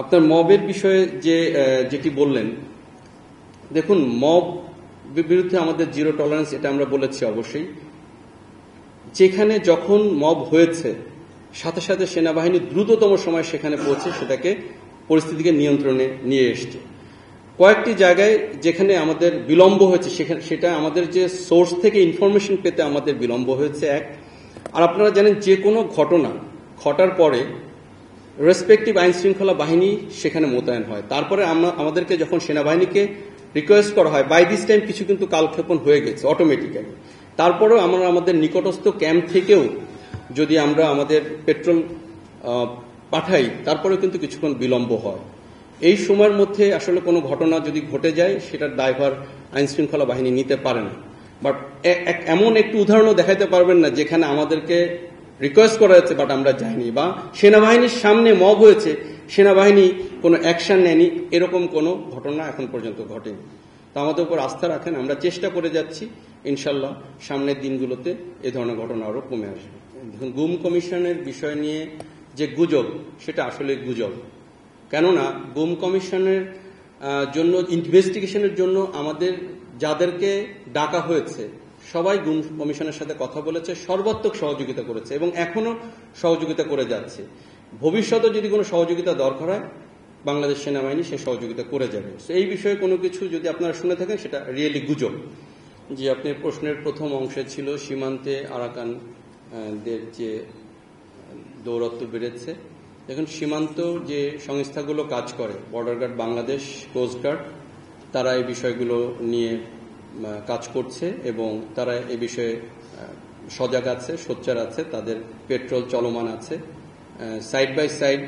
আপনার মবের বিষয়ে যেটি বললেন, দেখুন মব বিরুদ্ধে আমাদের জিরো টলারেন্স, এটা আমরা বলেছি অবশ্যই। যেখানে যখন মব হয়েছে সাথে সাথে সেনাবাহিনী দ্রুততম সময় সেখানে পৌঁছে সেটাকে পরিস্থিতিকে নিয়ন্ত্রণে নিয়ে এসছে। কয়েকটি জায়গায় যেখানে আমাদের বিলম্ব হয়েছে সেটা আমাদের যে সোর্স থেকে ইনফরমেশন পেতে আমাদের বিলম্ব হয়েছে এক। আর আপনারা জানেন যে কোনো ঘটনা ঘটার পরে রেসপেক্টিভ আইন শৃঙ্খলা বাহিনী সেখানে মোতায়েন হয়। তারপরে আমাদেরকে যখন সেনাবাহিনীকে রিকোয়েস্ট করা হয়, বাই দিস টাইম কিছু কিন্তু কালক্ষেপণ হয়ে গেছে অটোমেটিক্যালি। তারপরেও আমরা আমাদের নিকটস্থ ক্যাম্প থেকেও যদি আমরা আমাদের পেট্রোল পাঠাই, তারপরেও কিন্তু কিছুক্ষণ বিলম্ব হয়। এই সময়ের মধ্যে আসলে কোনো ঘটনা যদি ঘটে যায় সেটার দায়ভার আইন শৃঙ্খলা বাহিনী নিতে পারে না। বাট এমন একটু উদাহরণও দেখাতে পারবেন না যেখানে আমাদেরকে রিকোয়েস্ট করা হয়েছে বাট আমরা যাইনি, বা সেনাবাহিনীর সামনে মব হয়েছে সেনাবাহিনী কোনো অ্যাকশন নেয়নি, এরকম কোনো ঘটনা এখন পর্যন্ত ঘটেনি। তো আমাদের উপর আস্থা রাখেন, আমরা চেষ্টা করে যাচ্ছি ইনশাল্লাহ সামনের দিনগুলোতে এ ধরনের ঘটনা আরও কমে আসবে। দেখুন, গুম কমিশনের বিষয় নিয়ে যে গুজব, সেটা আসলে গুজব। কেননা গুম কমিশনের জন্য ইনভেস্টিগেশনের জন্য আমাদের যাদেরকে ডাকা হয়েছে সবাই গুম কমিশনের সাথে কথা বলেছে, সর্বাত্মক সহযোগিতা করেছে এবং এখনো সহযোগিতা করে যাচ্ছে। ভবিষ্যতে যদি কোনো সহযোগিতা দরকার হয় বাংলাদেশ সেনাবাহিনী সে সহযোগিতা করে যাবে। এই বিষয়ে কোনো কিছু যদি আপনারা শুনে থাকেন সেটা রিয়েলি গুজব। যে আপনার প্রশ্নের প্রথম অংশে ছিল সীমান্তে আরাকানদের যে দৌরত্ব বেড়েছে। দেখুন, সীমান্ত যে সংস্থাগুলো কাজ করে, বর্ডার গার্ড বাংলাদেশ, কোস্টগার্ড, তারা এই বিষয়গুলো নিয়ে কাজ করছে এবং তারা এ বিষয়ে সজাগ আছে, সোচ্চার আছে, তাদের পেট্রোল চলমান আছে। সাইড বাই সাইড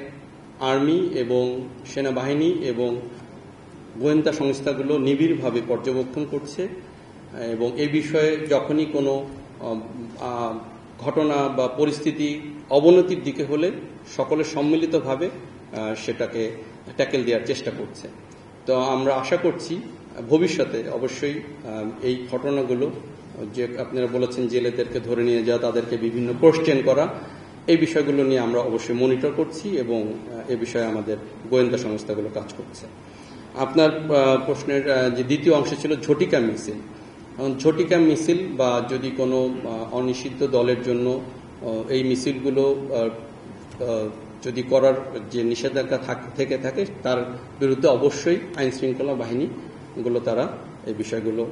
আর্মি এবং সেনাবাহিনী এবং গোয়েন্দা সংস্থাগুলো নিবিড়ভাবে পর্যবেক্ষণ করছে এবং এই বিষয়ে যখনই কোনো ঘটনা বা পরিস্থিতি অবনতির দিকে হলে সকলে সম্মিলিতভাবে সেটাকে ট্যাকেল দেওয়ার চেষ্টা করছে। তো আমরা আশা করছি ভবিষ্যতে অবশ্যই এই ঘটনাগুলো, যে আপনারা বলেছেন জেলেদেরকে ধরে নিয়ে যাওয়া, তাদেরকে বিভিন্ন কোশ্চেন করা, এই বিষয়গুলো নিয়ে আমরা অবশ্যই মনিটর করছি এবং এ বিষয়ে আমাদের গোয়েন্দা সংস্থাগুলো কাজ করছে। আপনার প্রশ্নের যে দ্বিতীয় অংশ ছিল ঝটিকা মিছিল। ঝটিকা মিছিল বা যদি কোনো অনিষিদ্ধ দলের জন্য এই মিছিলগুলো যদি করার যে নিষেধাজ্ঞা থেকে থাকে তার বিরুদ্ধে অবশ্যই আইন শৃঙ্খলা বাহিনীগুলো তারা এই বিষয়গুলো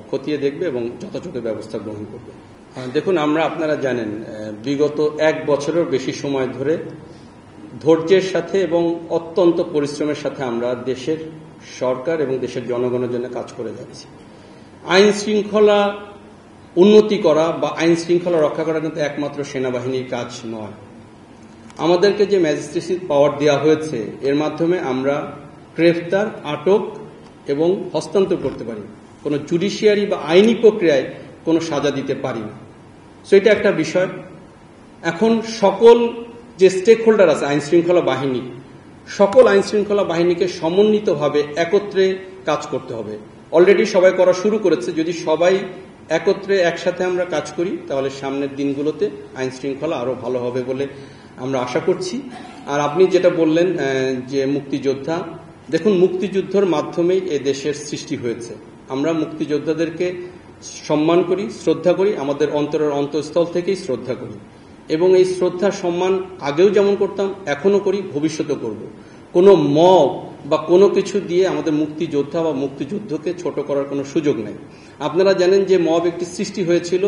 খতিয়ে দেখবে এবং যথাযথ ব্যবস্থা গ্রহণ করবে। দেখুন, আপনারা জানেন বিগত 1 বছরের বেশি সময় ধরে ধৈর্যের সাথে এবং অত্যন্ত পরিশ্রমের সাথে আমরা দেশের সরকার এবং দেশের জনগণের জন্য কাজ করে যাচ্ছি। আইন শৃঙ্খলা উন্নতি করা বা আইন শৃঙ্খলা রক্ষা করা কিন্তু একমাত্র সেনাবাহিনীর কাজ নয়। আমাদেরকে যে ম্যাজিস্ট্রেসি পাওয়ার দেওয়া হয়েছে এর মাধ্যমে আমরা গ্রেফতার, আটক এবং হস্তান্তর করতে পারি, কোনো জুডিশিয়ারি বা আইনি প্রক্রিয়ায় কোনো সাজা দিতে পারি না। সো এটা একটা বিষয়। এখন সকল যে স্টেক হোল্ডার আছে আইন শৃঙ্খলা বাহিনী, সকল আইন শৃঙ্খলা বাহিনীকে সমন্বিতভাবে একত্রে কাজ করতে হবে। অলরেডি সবাই করা শুরু করেছে। যদি সবাই একত্রে একসাথে আমরা কাজ করি তাহলে সামনের দিনগুলোতে আইন শৃঙ্খলা আরো ভালো হবে বলে আমরা আশা করছি। আর আপনি যেটা বললেন যে মুক্তিযোদ্ধা, দেখুন মুক্তিযুদ্ধের মাধ্যমেই এ দেশের সৃষ্টি হয়েছে। আমরা মুক্তিযোদ্ধাদেরকে সম্মান করি, শ্রদ্ধা করি, আমাদের অন্তরের অন্তঃস্থল থেকেই শ্রদ্ধা করি এবং এই শ্রদ্ধা সম্মান আগেও যেমন করতাম এখনো করি, ভবিষ্যতেও করব। কোনো মব বা কোনো কিছু দিয়ে আমাদের মুক্তিযোদ্ধা বা মুক্তিযুদ্ধকে ছোট করার কোনো সুযোগ নেই। আপনারা জানেন যে মব একটি সৃষ্টি হয়েছিল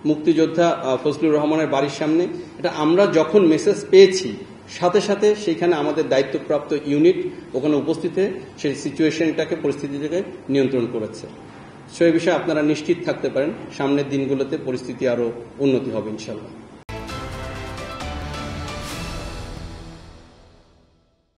মুক্তিযোদ্ধা ফজলুর রহমানের বাড়ির সামনে। এটা আমরা যখন মেসেজ পেয়েছি সাথে সাথে সেইখানে আমাদের দায়িত্বপ্রাপ্ত ইউনিট ওখানে উপস্থিত হয়ে সেই সিচুয়েশনটাকে, পরিস্থিতিটাকে নিয়ন্ত্রণ করেছে। সো এই বিষয়ে আপনারা নিশ্চিত থাকতে পারেন সামনের দিনগুলোতে পরিস্থিতি আরো উন্নতি হবে ইনশাল্লাহ।